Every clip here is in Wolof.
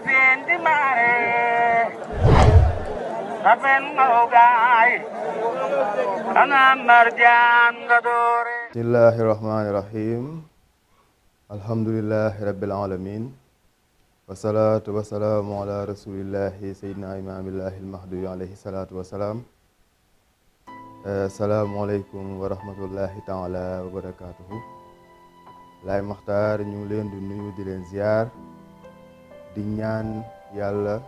di mare rafen mawgaay ana marjaan nga doore. bismillahi rahmani rahim. alhamdulillahi rabbil alamin. wasalaatu wasalaamu ala rasulillahi sayyidina imaamillahi almahdi alayhi salaatu wasalaam. asalaamualeykum wa rahmatullahi taala wa barakatuhu. Laay Maxtaar ñu ngi leen di nuyu di leen ziar di ñaan yàlla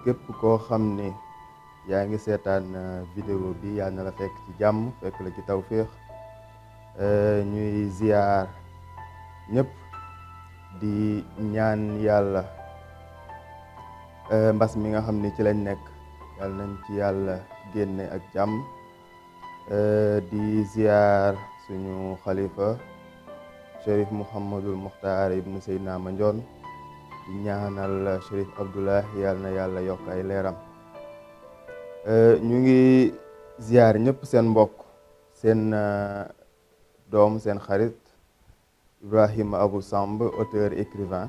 képp koo xam ne yaa ngi seetaan vidéo bi yàlla na la fekk ci jàmm fekk la ci tawféex. ñuy ziar ñëpp di ñaan yàlla mbas mi nga xam ne ci lañ nekk yàlla nañ ci yàlla génne ak jàmm. di ziar suñu xalifa Chérif Mouhamadul Muxtaar ibnu Seydina Mandione di ñaanal Chérif Abdoulaye yàlla na yàlla yokk ay leeram. ñu ngi ziar ñëpp seen mbokk seen doom seen xarit Ibrahima Abou Samb auteur écrivain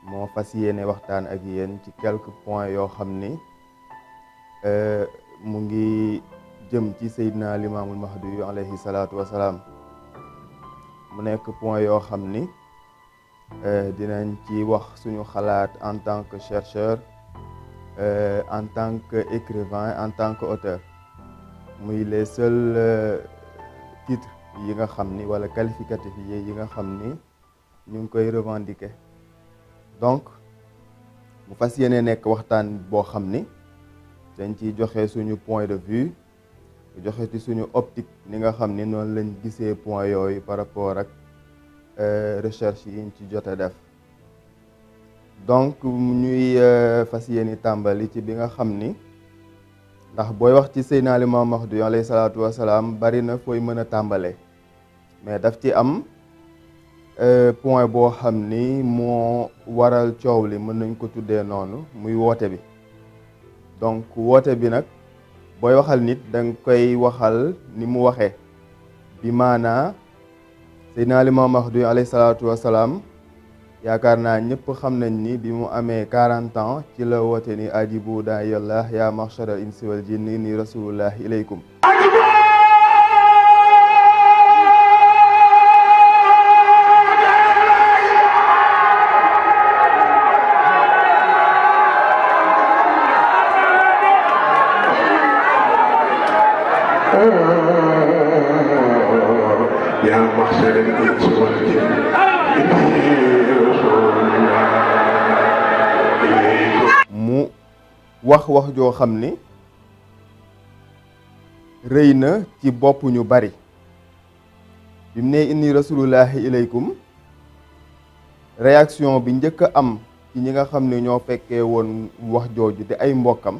moo fas yéene waxtaan ak yéen ci quelques points yoo xam ni mu ngi jëm ci Seydina Limaamul Mahdi alayhi salaatu wasalaam. mu nekk point yoo xam ni dinañ ci wax suñu xalaat en tant que chercheur, en tant que écrivain, en tant que auteur. muy les seuls titres yi nga xam ni wala qualificatif yi nga xam ni ñu ngi koy revendiquer. donc mu fas yéene nekk waxtaan boo xam ni dañ ciy joxe suñu point de vue, joxe ci suñu optique ni nga xam ni noonu lañ gisee point yooyu par rapport ak recherche yiñ ci jot a def. donc ñuy fas yéene tàmbali ci bi nga xam ni ndax booy wax ci Seydina Limaamu Mahdi alayhi salaatu wasalaam bari na fooy mën a tàmbalee mais daf ci am point boo xam ni moo waral coow li mën nañ ko tuddee noonu muy woote bi. donc woote bi nag booy waxal nit danga koy waxal ni mu waxee bi maanaa Seydina Limaamu Mahdi alayhi salaatu wasalaam yaakaar naa ñëpp xam nañ ni bi mu amee 40 ans ci la woote ni ajibu daa'iyallah ya mahshara al insi wal jinni inni rasulullahi ilaykum. mu wax joo xam ni rëy na ci bopp ñu bari bi mu ne inni rasulullahi ilaykum réaction bi njëkk a am ci ñi nga xam ne ñoo fekkee woon wax jooju di ay mbokkam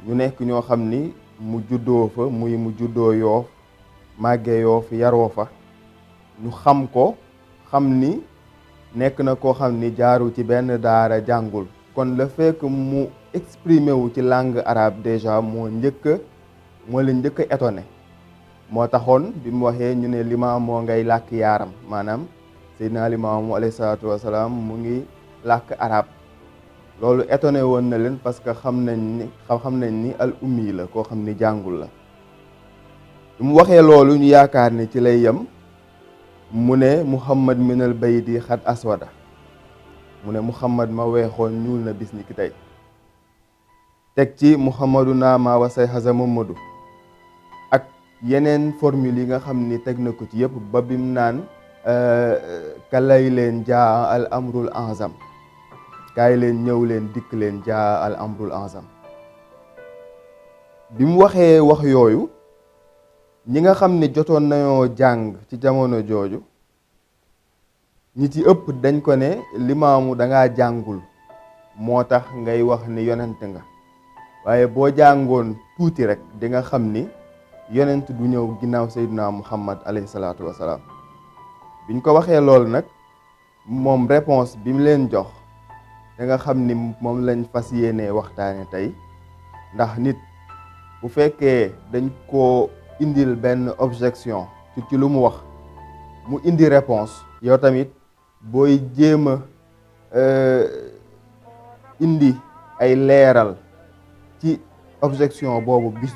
ñu nekk ñoo xam ni mu juddoo fa muy mu juddoo Yoof màgge Yoof yaroo fa ñu xam ko xam ni nekk na koo xam ni jaaru ci benn daara jàngul. kon le fait que mu exprimé wu ci langue arabe déjà moo leen njëkk a étonné moo taxoon bi mu waxee ñu ne limaam moo ngay làkk yaaram maanaam Seydina Limaamu alayhi salaatu wasalaam mu ngi làkk arabe. loolu étonné woon na leen parce que xam nañ ni al ummi la koo xam ni jàngul la. bi mu waxee loolu ñu yaakaar ne ci lay yem mu ne Muhammad minal baydi xat aswada mu ne Muhammad ma weexoon ñuul na bis ni ki tey. teg ci Muhammadu naama wasay xasa Mamadu ak yeneen formule yi nga xam ni teg na ko ci yëpp ba bim naan kalay leen jaa al amrul azam kaay leen ñëw leen dikk leen jaa al amrul azam. bi mu waxee wax yooyu ñi nga xam ni jotoon nañoo jàng ci jamono jooju ñi ci ëpp dañ ko ne limaamu dangaa jàngul moo tax ngay wax ni yonent nga waaye boo jàngoon tuuti rek di nga xam ni yonent du ñëw ginnaaw Seydina Muhammad alayhi salaatu wasalaam. biñ ko waxee loolu nag moom réponse bi mu leen jox da nga xam ni moom lañ fas yéenee waxtaane tey. ndax nit bu fekkee dañ ko indil benn objection ci lu mu wax mu indi réponse yow tamit booy jéem a indi ay leeral ci objection boobu bis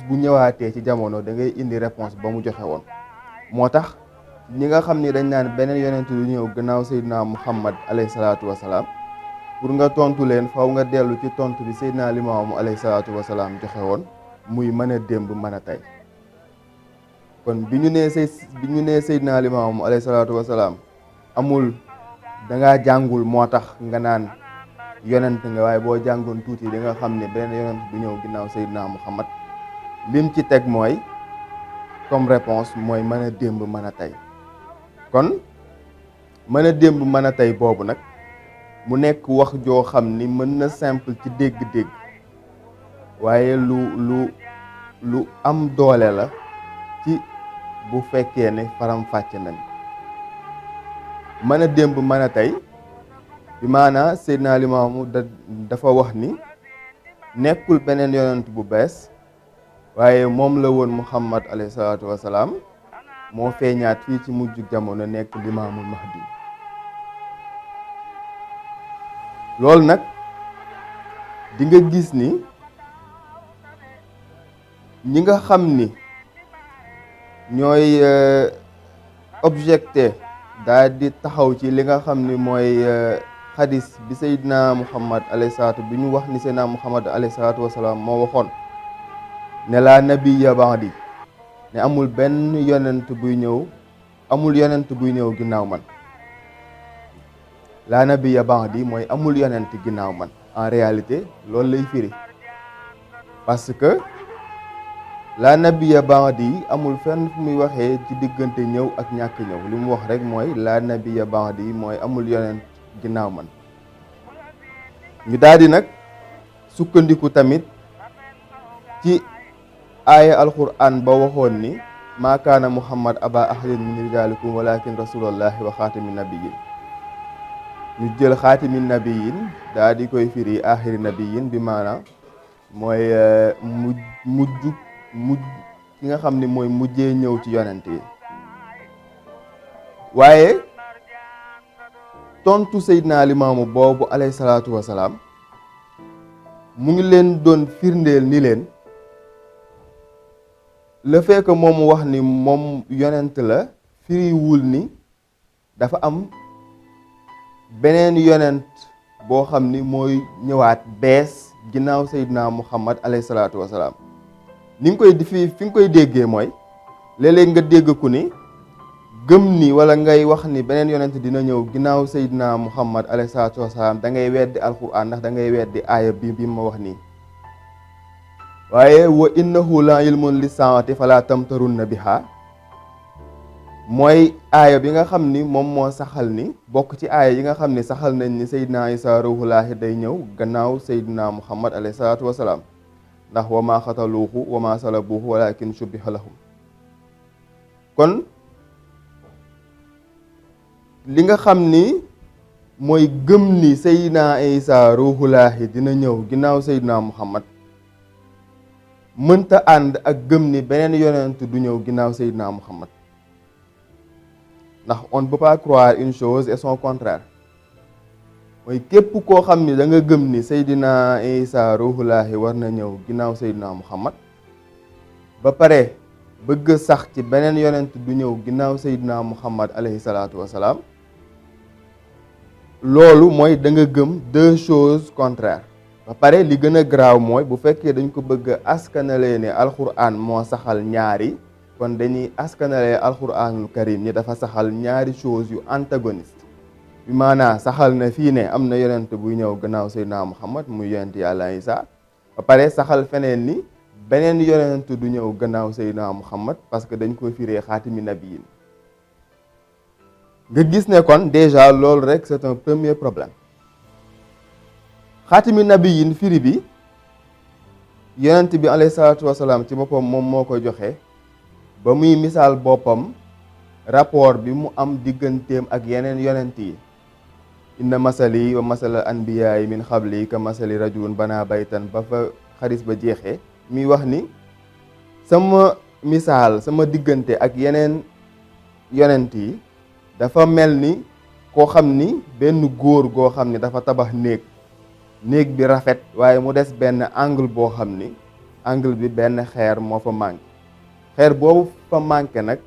bu ñëwaatee ci jamono da ngay indi réponse ba mu joxe woon. moo tax ñi nga xam ni dañ naan beneen yonent lu ñëw gannaaw Seydina Muhammad alayhi salaatu wasalaam pour nga tontu leen faw nga dellu ci tontu bi Seydina Limaamu alayhi salaatu wasalaam joxe woon muy mën a démb mën a tey. kon bi ñu nee Seydina Limaamu alayhi salaatu wasalaam amul dangaa jàngul moo tax nga naan yonent nga, waaye boo jàngoon tuuti di nga xam ne beneen yonent du ñëw ginnaaw Seydina Muhammad. lim ci teg mooy comme réponse mooy mën a démb mën a tey. kon mën a démb mën a tey boobu nag mu nekk wax joo xam ni mën na simple ci dégg-dégg waaye lu am doole la ci bu fekkee ne faram fàcce nañ. mën a démb mën a tey bi maanaa Seydina Limaamu dafa wax ni nekkul beneen yonent bu bees waaye moom la woon Muhammad alayhi salaatu wasalaam moo feeñaat fii ci mujj jamono nekk Limaamul Mahdi. loolu nag di nga gis ni ñi nga xam ni ñooy objecté daal di taxaw ci li nga xam ni mooy xadis bi Seydina Muhammad alayhi salaatu bi ñu wax ni Seydina Muhammad alayhi salaatu wasalaam moo waxoon ne laa nabiyya ba'di, ne amul benn yonent buy ñëw ginnaaw man. laa nabiyya ba'di mooy amul yonent ginnaaw man. en réalité loolu lay firi parce que laa nabiyya ba'di amul fenn fu muy waxee ci diggante ñëw ak ñàkk ñëw. li mu wax rek mooy laa nabiyya ba'di mooy amul yonent ginnaaw man. ñu daal di nag sukkandiku tamit ci aaya alquran ba waxoon ni maa kaana Muhammad aba ahadin min rijaalikum walakin rasulallahi wa xaatimi nabiyin. ñu jël xaatimi nabiyin daal di koy firi axiri nabiyin bi maanaam mooy mujj ki nga xam ni mooy mujjee ñëw ci yonent yi. waaye tontu Seydina Limaamu boobu alayhi salaatu wasalaam mu ngi leen doon firndeel ni leen le fait que moom wax ni moom yonent la firiwul ni dafa am beneen yonent boo xam ni mooy ñëwaat bees ginnaaw Seydina Muhammad alayhi salaatu wasalaam. ni nga koy fi nga koy déggee mooy léeg-léeg nga dégg ku ni gëm ni wala ngay wax ni beneen yonent dina ñëw ginnaaw Seydina Muhammad alayhi salaatu wasalaam da ngay weddi alquran ndax da ngay weddi aaya bi ma wax nii. waaye wa innahu la ilmun li saati fala tamtarunna biha mooy aaya bi nga xam ni moom moo saxal ni bokk ci aaya yi nga xam ni saxal nañ ni Seydina Isa ruuhullaahi day ñëw gannaaw Seydina Muhammad alayhi salaatu wasalaam ndax wa ma xataluuhu wa ma salabuuhu walakin shubbiha lahum. kon li nga xam ni mooy gëm ni Seydina Isa ruuhullaahi dina ñëw ginnaaw Seydina Muhammad mënta ànd ak gëm ni beneen yonent du ñëw ginnaaw Seydina Muhammad ndax on ne peut pas croire une chose et son contraire. mooy képp koo xam ni da nga gëm ni Seydina Isa ruuhullaahi war na ñëw ginnaaw Seydina Muhammad ba pare bëgg sax ci beneen yonent du ñëw ginnaaw Seydina Muhammad alayhi salaatu wasalaam loolu mooy da nga gëm deux choses contraires. ba pare li gën a garaaw mooy bu fekkee dañ ko bëgg askanalee ne alquran moo saxal ñaari kon dañuy askanalee alquranul karim ni dafa saxal ñaari choses yu antagoniste bi maanaa saxal na fii ne am na yonent buy ñëw gannaaw Seydina Muhammad muy yonent yàlla Isa ba pare saxal feneen ni beneen yonent du ñëw gannaaw Seydina Muhammad parce que dañ ko firee xaatimi nabiyin. nga gis ne kon déjà loolu rek c'est un premier problème. xaatimi nabiyin firi bi yonent bi alayhi salaatu wasalaam ci boppam moom moo ko joxe ba muy misaal boppam rapport bi mu am digganteem ak yeneen yonent yi. inna masali wa masala anbiyaay min xabli ka masali rajulun bana baytan ba fa xaris ba jeexee muy wax ni sama misaal sama diggante ak yeneen yonent yi dafa mel ni koo xam ni benn góor goo xam ni dafa tabax néeg bi rafet waaye mu des benn angle boo xam ni angle bi benn xeer moo fa manqué xeer boobu fa manqué nag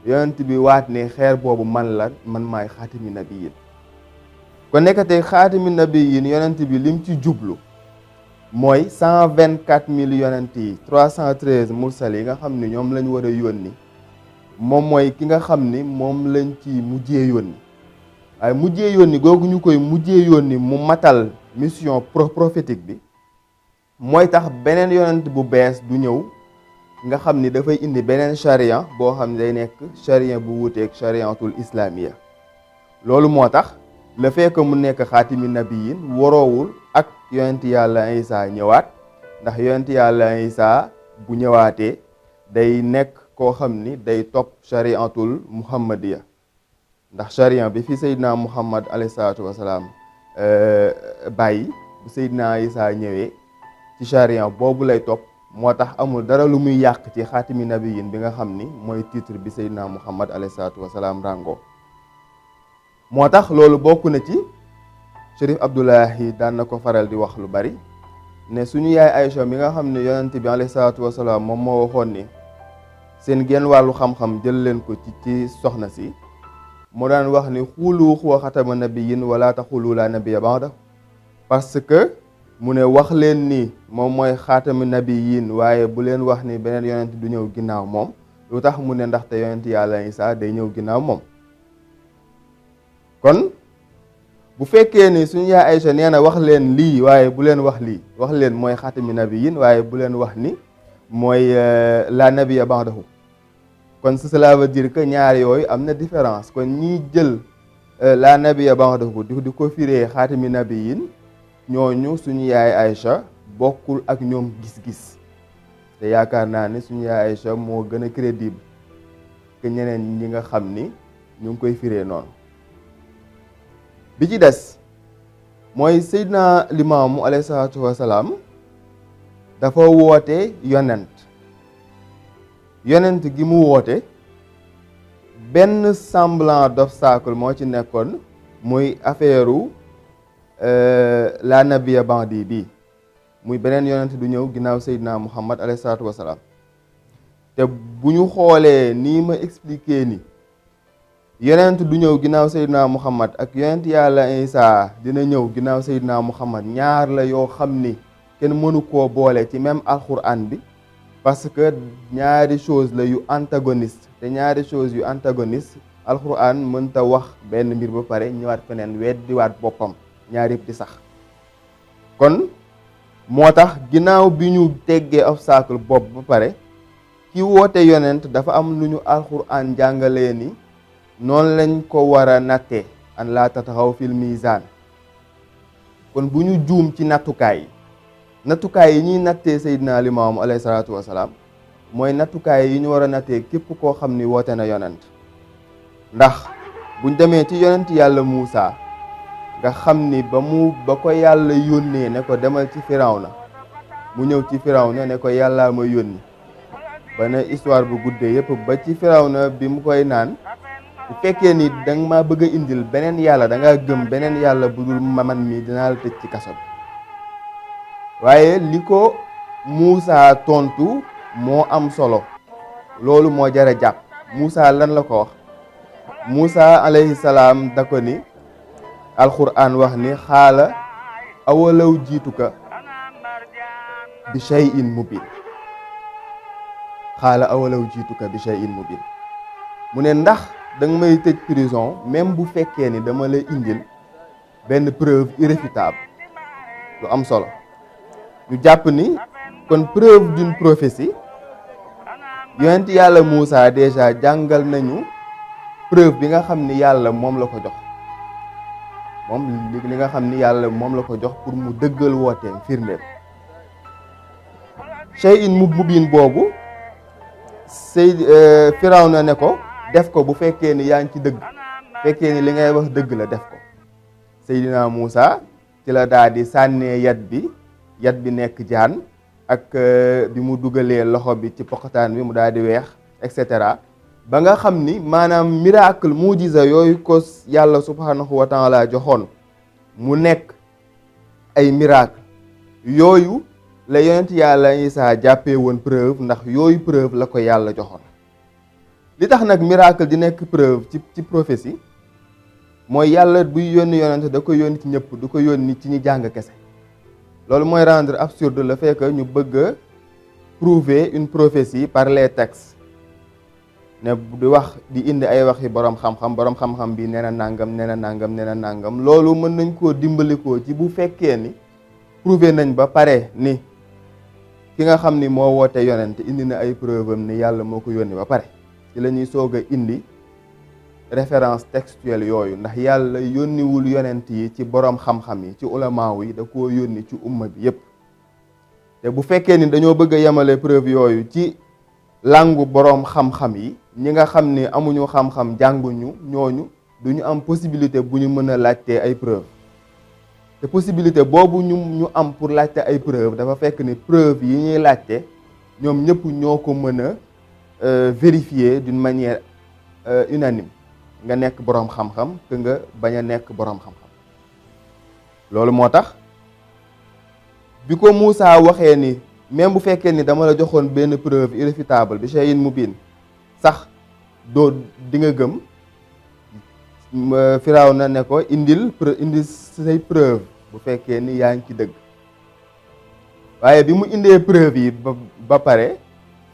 yonent bi waat ni xeer boobu man maay xaatimi nabiyin kon nekkate xaatimi nabiyin yonent bi lim ci jublu mooy 124 000 yonent yi 313 mursal yi nga xam ni ñoom lañ war a yónni moom mooy ki nga xam ni moom lañ ci mujjee yónni waaye mujjee yónni googu ñu koy mujjee yónni mu matal mission prophétique bi mooy tax beneen yonent bu bees du ñëw nga xam ni dafay indi beneen charia boo xam ne day nekk charia bu wuuteeg chariatul islamiya loolu moo tax le fait que mu nekk xaatimi nabiyin waroowul ak yonent yàlla Isa ñëwaat ndax yonent yàlla Isa bu ñëwaatee day nekk koo xam ni day topp chariatul muhammadiya ndax charia bi fi Seydina Muhammad alayhi salaatu wasalaam bàyyi bu Seydina Isa ñëwee ci charia boobu lay topp moo tax amul dara lu muy yàq ci xaatimi nabiyin bi nga xam ni mooy titre bi Seydina Muhammad alayhi salaatu wasalaam rango moo tax loolu bokk na ci Chérif Abdoulahi daan na ko faral di wax lu bari ne suñu yaay Aïcha mi nga xam ne yonent bi alayhi salaatu wasalaam moom moo waxoon ni seen genn wàllu xam-xam jël leen ko ci soxna si mu daan wax ni xuulu xuwa xatama nabiyin wala taxulu la nabiya ba'da parce que mu ne wax leen ni moom mooy xaatami nabiyin waaye bu leen wax ni beneen yonent du ñëw ginnaaw moom lu tax mu ne ndaxte yonent yàlla Isa day ñëw ginnaaw moom kon bu fekkee ni suñu yaay Aïcha nee na wax leen lii waaye bu leen wax lii wax leen mooy xaatami nabiyin waaye bu leen wax ni mooy la nabiya ba'dahu kon cela veut dire que ñaar yooyu am na différence kon ñi jël la nabiya ba'dahu di ko firee xaatami nabiyin ñooñu suñu yaay Aïcha bokkul ak ñoom gis-gis te yaakaar naa ne suñu yaay Aïcha moo gën a crédible que ñeneen ñi nga xam ni ñu ngi koy firee noonu bi ci des mooy Seydina Limaamu alayhi salaatu wasalaam dafa woote yonent gi mu woote benn semblant d'obstacle moo ci nekkoon muy affaire la nabiya ba'di bi muy beneen yonent du ñëw ginnaaw Seydina Muhammad alayhi salaatu wasalaam te bu ñu xoolee nii ma expliqué ni yonent du ñëw ginnaaw Seydina Muhammad ak yonent yàlla Isa dina ñëw ginnaaw Seydina Muhammad ñaar la yoo xam ni kenn mënu koo boole ci même alquran bi parce que ñaari chose la yu antagoniste te ñaari chose yu antagoniste alquran mënta wax benn mbir ba pare ñëwaat feneen weddiwaat boppam ñaar yëpp di sax kon moo tax ginnaaw bi ñu teggee obstacle bopp ba pare ki woote yonent dafa am lu ñu alquran jàngalee ni noonu lañ ko war a nattee an laa tataxaw fil mizaan kon bu ñu juum ci nattukaay yi ñuy nattee Seydina Limaamu alayhi salaatu wasalaam mooy nattukaay yi ñu war a nattee képp koo xam ni woote na yonent ndax buñ demee ci yonent yàlla Muusa nga xam ni ba ko yàlla yónnee ne ko demal ci Firawna mu ñëw ci Firawna ne ko yàllaa ma yónni ba ne histoire bu guddee yëpp ba ci Firawna bi mu koy naan bu fekkee ni danga ma bëgg a indil beneen yàlla da nga gëm beneen yàlla bu dul man mi dinaa la tëj ci kaso bi waaye li ko Muusa tontu moo am solo loolu moo jar a jàpp Muusa lan la ko wax Muusa alayhi salaam da ko ni alquran wax ni xaala awalaw jiituka bi shay'in mubin xaala awalaw jiituka bi shay'in mubin mu ne ndax danga may tëj prison même bu fekkee ni dama lay indil benn preuve irréfutable lu am solo ñu jàpp ni kon preuve d'une prophétie yonent yàlla Muusa déjà jàngal nañu preuve bi nga xam ni yàlla moom la ko jox moom li nga xam ni yàlla moom la ko jox pour mu dëggal wooteem firndeel shay'in mubin boobu Firawna ne ko def ko bu fekkee ni yaa ngi ci dëgg fekkee ni li ngay wax dëgg la def ko Seydina Muusa ci la daal di sànnee yat bi nekk jaan ak bi mu dugalee loxo bi ci poqataan bi mu daal di weex et cetera ba nga xam ni maanaam miracle mujiza yooyu ko yàlla subhanahu wa taala joxoon mu nekk ay miracle yooyu la yonent yàlla Isaa jàppee woon preuve ndax yooyu preuve la ko yàlla joxoon. li tax nag miracle di nekk preuve ci prophétie mooy yàlla buy yónni yonent da ko yónni ci ñëpp du ko yónni ci ñi jàng kese. loolu mooy rendre absurde le fait que ñu bëgg a prouver une prophétie par les textes ne di wax di indi ay waxi borom xam-xam bi nee na nangam loolu mën nañ koo dimbalikoo ci bu fekkee ni prouver nañ ba pare ni ki nga xam ni moo woote yonent indi na ay preuve am ni yàlla moo ko yónni ba pare ci la ñuy soog a indi référence textuelle yooyu ndax yàlla yónniwul yonent yi ci borom xam-xam yi ci ulamaaw yi da koo yónni ci umma bi yépp te bu fekkee ni dañoo bëgg a yemale preuve yooyu ci langu borom xam-xam yi ñi nga xam ni amuñu xam-xam jànguñu ñooñu duñu am possibilité bu ñu mën a laajtee ay preuve te possibilité boobu ñu am pour laajte ay preuve dafa fekk ni preuve yi ñuy laajte ñoom ñëpp ñoo ko mën a vérifier d'une manière unanime nga nekk boroom xam-xam que nga bañ a nekk boroom xam-xam. loolu moo tax bi ko Moussa waxee ni même bu fekkee ni dama la joxoon benn preuve irréfutable bi shay'in mubin sax doo di nga gëm, Firawna ne ko indi say preuve bu fekkee ni yaa ngi ci dëgg. waaye bi mu indee preuve yi ba pare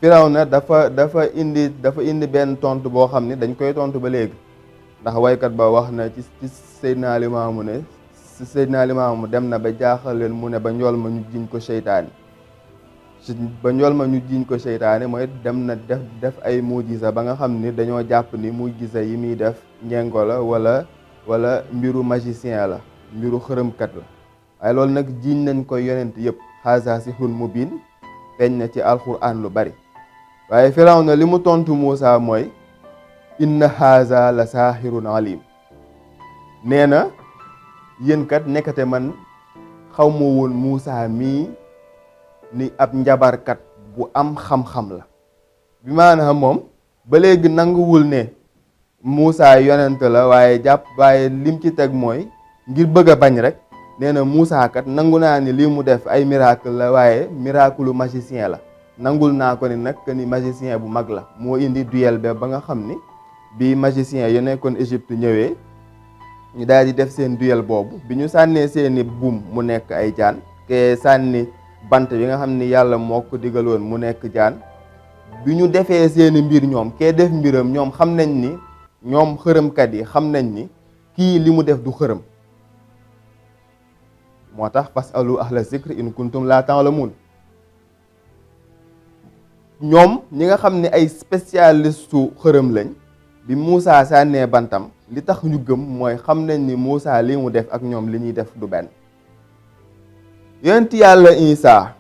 Firawna dafa indi benn tontu boo xam ne dañ koy tontu ba léegi ndax waykat ba wax na ci Seydina Limaamu ne Seydina Limaamu dem na ba jaaxal leen mu ne ba njool ma ñu jiñ ko seytaane mooy dem na def ay mujisa ba nga xam ni dañoo jàpp ni mujisa yi muy def njengo la wala mbiru magicien la, mbiru xërëmkat la. waaye loolu nag jiiñ nañ koy yonent yëpp, haza sihrun mubin feeñ na ci alquran lu bari. waaye Firawna li mu tontu Muusa mooy inna haza la saaxirun alim. nee na yéen kat nekkate man xaw ma woon Muusa mii ni ab njabarkat bu am xam-xam la. bi maanaam moom ba léegi nanguwul ne Muusa yonent la, waaye lim ci teg mooy ngir bëgg a bañ rek nee na Muusa kat nangu naa ni lii mu def ay miracle la, waaye miracle magicien la. nangul naa ko ni nag ni magicien bu mag la, moo indi duel ba nga xam ni bi magicien yu nekkoon Égypte ñëwee ñu daal di def seen duel boobu, bi ñu sànnee seeni buum mu nekk ay jaan, ke sànni bant bi nga xam ni yàlla moo ko digaloon mu nekk jaan. bi ñu defee seeni mbir ñoom kee def mbiram, ñoom xam nañ ni ñoom xërëmkat yi xam nañ ni kii li mu def du xërëm. moo tax fasalu ahla zikri in kuntum la ta'lamun. ñoom ñi nga xam ne ay spécialiste su xërëm lañ, bi Moussa sànnee bantam li tax ñu gëm mooy xam nañ ni Moussa li mu def ak ñoom li ñuy def du benn. yonent yàlla Isaa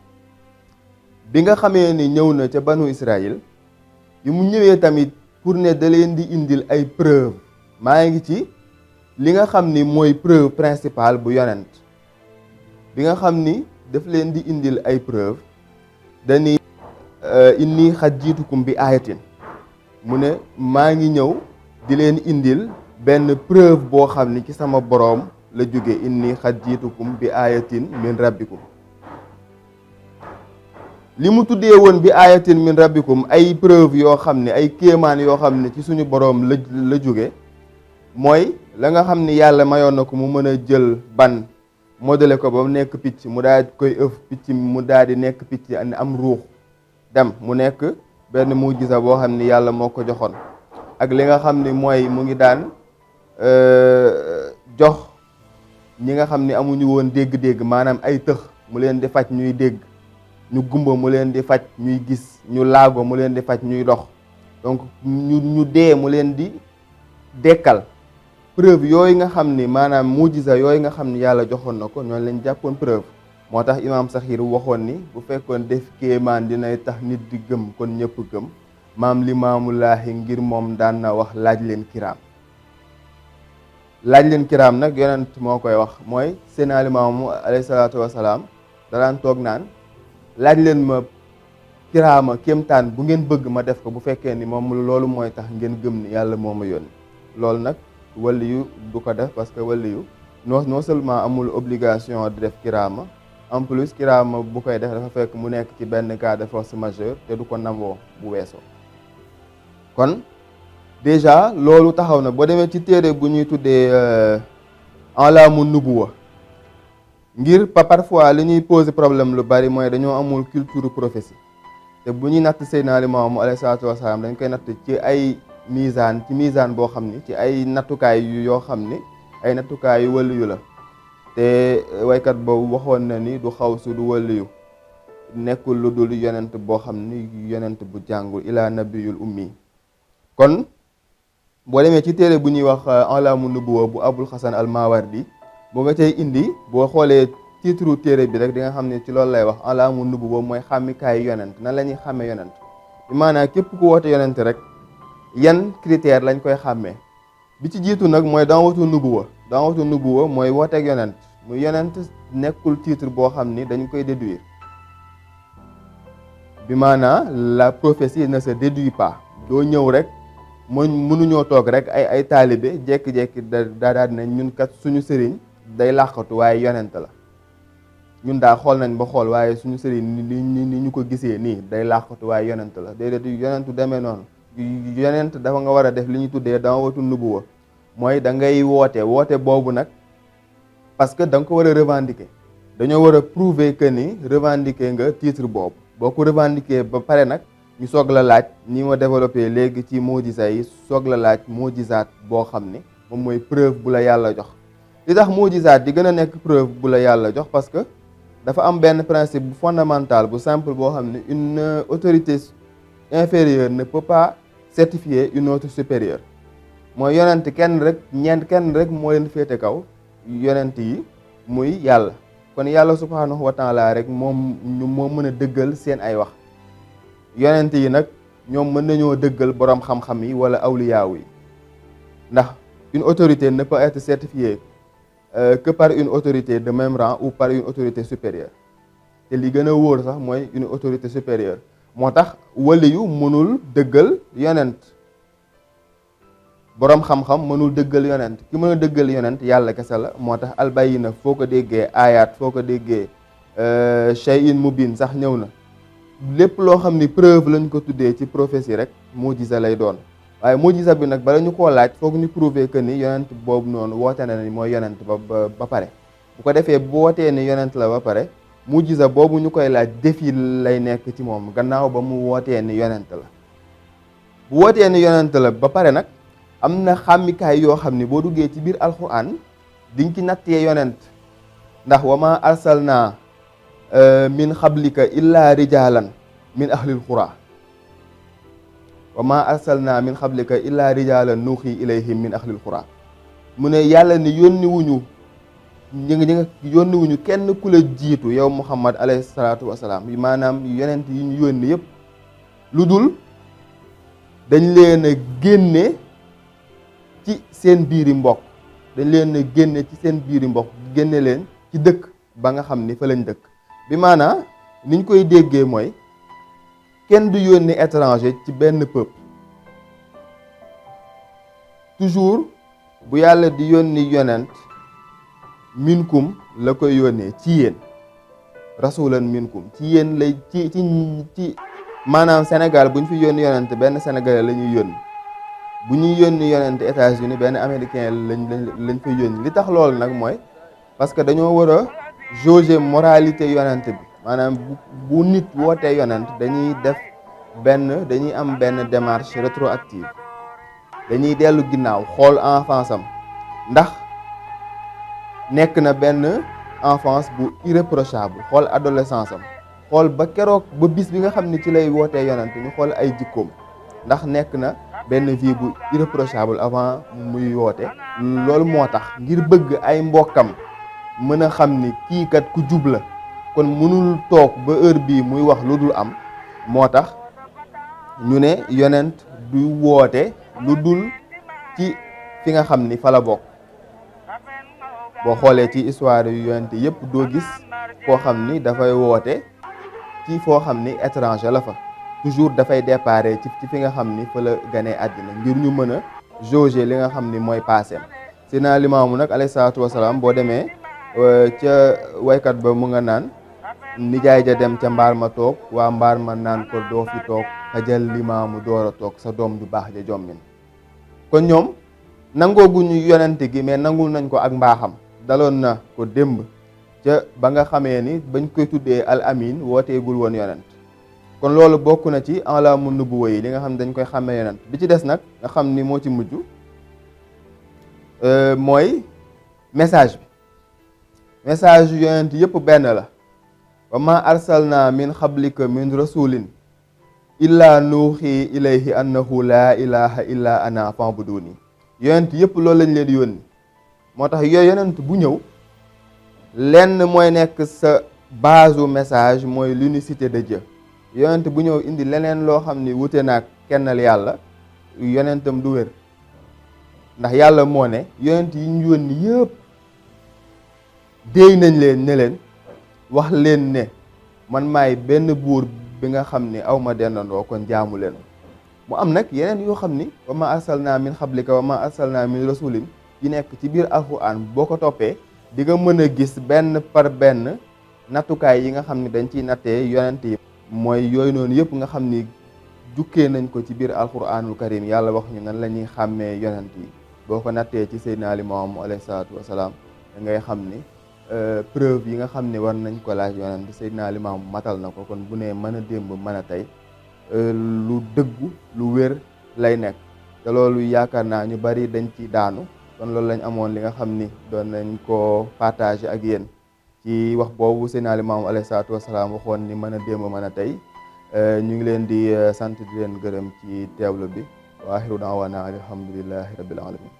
bi nga xamee ni ñëw na ca banu Israël, bi mu ñëwee tamit pour ne da leen di indil ay preuve, maa ngi ci li nga xam ni mooy preuve principale bu yonent bi nga xam ni daf leen di indil ay preuve. dañuy inni xad jiitukum bi ayatin, mu ne maa ngi ñëw di leen indil benn preuve boo xam ni ci sama boroom la jóge. inni xad jiitukum bi ayatin min rabbikum. li mu tuddee woon bi ayatin min rabbikum ay preuve yoo xam ne ay kéemaan yoo xam ne ci suñu boroom la jóge, mooy la nga xam ni yàlla mayoon na ko mu mën a jël ban modélé ko ba mu nekk picc, mu daal di koy ëf picc mu daal di nekk picc am ruux dem, mu nekk benn mujisa boo xam ni yàlla moo ko joxoon. ak li nga xam ni mooy mu ngi daan jox ñi nga xam ni amuñu woon dégg-dégg, maanaam ay tëx mu leen di faj ñuy dégg, ñu gumba mu leen di faj ñuy gis, ñu laago mu leen di faj ñuy dox, donc ñu dee mu leen di dekkal. preuve yooyu nga xam ni maanaam mujisa yooyu nga xam ni yàlla joxoon na ko, ñooñu lañ jàppoon preuve. moo tax imaam Saxiir waxoon ni bu fekkoon def kéemaan dinay tax nit di gëm kon ñëpp gëm. maam Limaamulaahi ngir moom daan na wax laaj leen kiraam. laaj leen kiraam nag yonent moo koy wax, mooy Seydina Limaamu alayhi salaatu wasalaam da daan toog naan laaj leen ma kiraama kéemtaan bu ngeen bëgg ma def ko bu fekkee ni moom loolu mooy tax ngeen gëm ni yàlla moo ma yónni. loolu nag waliyu du ko def parce que waliyu non seulement amul obligation di def kiraama, en plus kiraama bu koy def dafa fekk mu nekk ci benn cas de force majeure te du ko nangoo bu weesoo. kon déjà loolu taxaw na boo demee ci téere bu ñuy tuddee Alaamu Nubuwa, ngir parfois li ñuy poser problème lu bari mooy dañoo amul culture prophétie te bu ñuy natt Seydina Limaamu alayhi salaatu wa salaam dañ koy natt ci ay misaan boo xam ni ci ay nattukaay yoo xam ni ay nattukaay yu waliyu la. te waykat boobu waxoon na ni du xawsu du waliyu nekkul lu dul yonent boo xam ni yonent bu jàngul ilaa nabiyul ummi. kon boo demee ci téere bu ñuy wax Alaamu Nubuwa bu Abul Xasan al Mawardi boo nga cay indi boo xoolee titre téere bi rek di nga xam ne ci loolu lay wax. Alaamu Nubuwa mooy xàmmikaay yonent nan la ñuy xàmmee yonent bi maanaam képp ku woote yonent rek yan critère lañ koy xàmmee. bi ci jiitu nag mooy daawatu nubuwa mooy wooteeg yonent mu yonent nekkul titre boo xam ni dañ koy déduire bi maanaam la prophétie ne se déduit pas. doo ñëw rek mënuñoo toog rek ay taalibe jékki-jékki daa ne ñun kat suñu sëriñ day làqatu waaye yonent la. ñun daa xool nañ ba xool waaye suñu sëriñ ni ñu ko gisee nii day làqatu waaye yonent la déedéet yonentu demee noonu. yonent dafa nga war a def li ñu tuddee daawatu nubuwa mooy da ngay woote boobu nag parce que da nga ko war a revendiquer. dañoo war a prouver que ni revendiquer nga titre boobu boo ko revendiquer ba pare nag ñu soog la laaj ni ma développé léegi ci mujisa yi soog la laaj mujisaat boo xam ni moom mooy preuve bu la yàlla jox. li tax mujisaat di gën a nekk preuve bu la yàlla jox parce que dafa am benn principe bu fondamental bu simple boo xam ne une autorité inférieure ne peut pas certifier une autre supérieure. mooy yonent kenn rek moo leen féete kaw yonent yi muy yàlla. kon yàlla subhanahu wa taala rek moom mën a dëggal seen ay wax. yonent yi nag ñoom mën nañoo dëggal borom xam-xam yi wala awliyaaw yi ndax une autorité ne peut être certifiée que par une autorité de même rang ou par une autorité supérieure. te li gën a wóor sax mooy une autorité supérieure. moo tax waliyu mënul dëggal yonent boroom xam-xam mënul dëggal yonent ki mën a dëggal yonent yàlla kese la. moo tax albayina foo ko déggee ayat foo ko déggee shay'in mubin sax ñëw na. lépp loo xam ni preuve lañ ko tuddee ci prophétie rek mujisa lay doon waaye mujisa bi nag bala ñu koo laaj foog ñu prouver que ni yonent boobu noonu woote na ni mooy yonent ba pare. bu ko defee bu wootee ni yonent la ba pare mujisa boobu ñu koy laaj défi lay nekk ci moom gannaaw ba mu wootee ni yonent la. bu wootee ni yonent la ba pare nag am na xàmmikaay yoo xam ni boo duggee ci biir alquran diñ ci nattee yonent ndax wama arsalna min xablika illa rijalan min ahlil qura wama arsalna min xablika illa rijalan nuuxi ilayhim min ahlil qura. mu ne yàlla ni yónni wuñu kenn ku la jiitu yow Muhammad alayhi salaatu wasalaam maanaam yonent yi ñu yónni yëpp lu dul dañ leen a génne ci seen biiri mbokk génne leen ci dëkk ba nga xam ni fa lañ dëkk. bi maanaa niñ koy déggee mooy kenn du yónni étranger ci benn peuple. toujours bu yàlla di yónni yonent minkum la koy yónnee ci yéen rasulan minkum ci yéen lay ci maanaam Sénégal bu ñu fi yónni yonent benn sénégalais la ñuy yónni bu ñuy yónni yonent États-Unis benn américain lañ fay yónni. li tax loolu nag mooy parce que dañoo war a jauger moralité yonent bi maanaam bu nit wootee yonent dañuy am benn démarche rétroactive. dañuy dellu ginnaaw xool enfance am ndax nekk na benn enfance bu irréprochable xool adolescence am xool ba keroog ba bis bi nga xam ne ci lay wootee yonent ñu xool ay jikkoom ndax nekk na benn vie bu irréprochable avant muy woote. loolu moo tax ngir bëgg ay mbokkam mën a xam ni kii kat ku jub la kon mënul toog ba heure bii muy wax lu dul am moo tax ñu ne yonent du woote lu dul ci fi nga xam ni fa la bokk. boo xoolee ci histoire yu yonent yëpp doo gis koo xam ni dafay woote ci foo xam ni étranger la fa toujours dafay déparé ci fi nga xam ni fa la ganee àddina ngir ñu mën a jauger li nga xam ni mooy passeem Seydina Limaamu nag alayhi salaatu wasalaam boo demee ca waykat ba mu nga naan nijaay ja dem ca mbaar ma toog waa mbaar ma naan ko doo fi toog xajal Limaamu door a toog sa doom ju baax ja jommin kon ñoom nangooguñu yonente gi mais nangul nañ ko ak mbaaxam daloon na ko démb ca ba nga xamee ni bañ koy tuddee al amin wooteegul woon yonent kon loolu bokk na ci alaamu nubuwa yi li nga xam ne dañ koy xàmmee yonent bi ci des nag nga xam ni moo ci mujj mooy message bi message yu yonent yëpp benn la wa ma arsalna min xablika min rasulin illa nuuxi ilayhi annahu laa ilaha illa ana fa'buduni yonent yëpp loolu lañ leen yónni moo tax yooyu yonent bu ñëw lenn mooy nekk sa base message mooy l'unicité de Dieu yonent bu ñëw indi leneen loo xam ni wute naag kennal yàlla yonentam du wér ndax yàlla moo ne yonent yi ñu yónni yëpp déey nañ leen ne leen wax leen ne man maay benn buur bi nga xam ni aw ma dendandoo kon jaamu leen mu am nag yeneen yoo xam ni wa ma arsalna min xablika wa ma arsalna min rasulin yi nekk ci biir alquran boo ko toppee di nga mën a gis benn par benn nattukaay yi nga xam ni dañ ciy nattee yonent yi mooy yooyu noonu yëpp nga xam ni jukkee nañ ko ci biir alquranul karim yàlla wax ñu nan la ñuy xàmmee yonent yi boo ko nattee ci Seydina Limaamu alayhi salaatu wasalaam da ngay xam ni preuve yi nga xam ni war nañ ko laaj yonent Seydina Limaamu matal na ko kon bu ne mën a démb mën a tey lu dëggu lu wér lay nekk te loolu yaakaar naa ñu bari dañ ci daanu kon loolu lañ amoon li nga xam ni doon nañ ko partager ak yéen ci wax boobu Seydina Limaamu alayhi salaatu wasalaam waxoon ni mën a démb mën a tey ñu ngi leen di sant di leen gërëm ci teewlu bi wa axiru daawaana alhamdulillahi rabbil alamin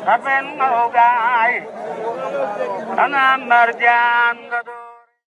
Apen mau gai, ana marjan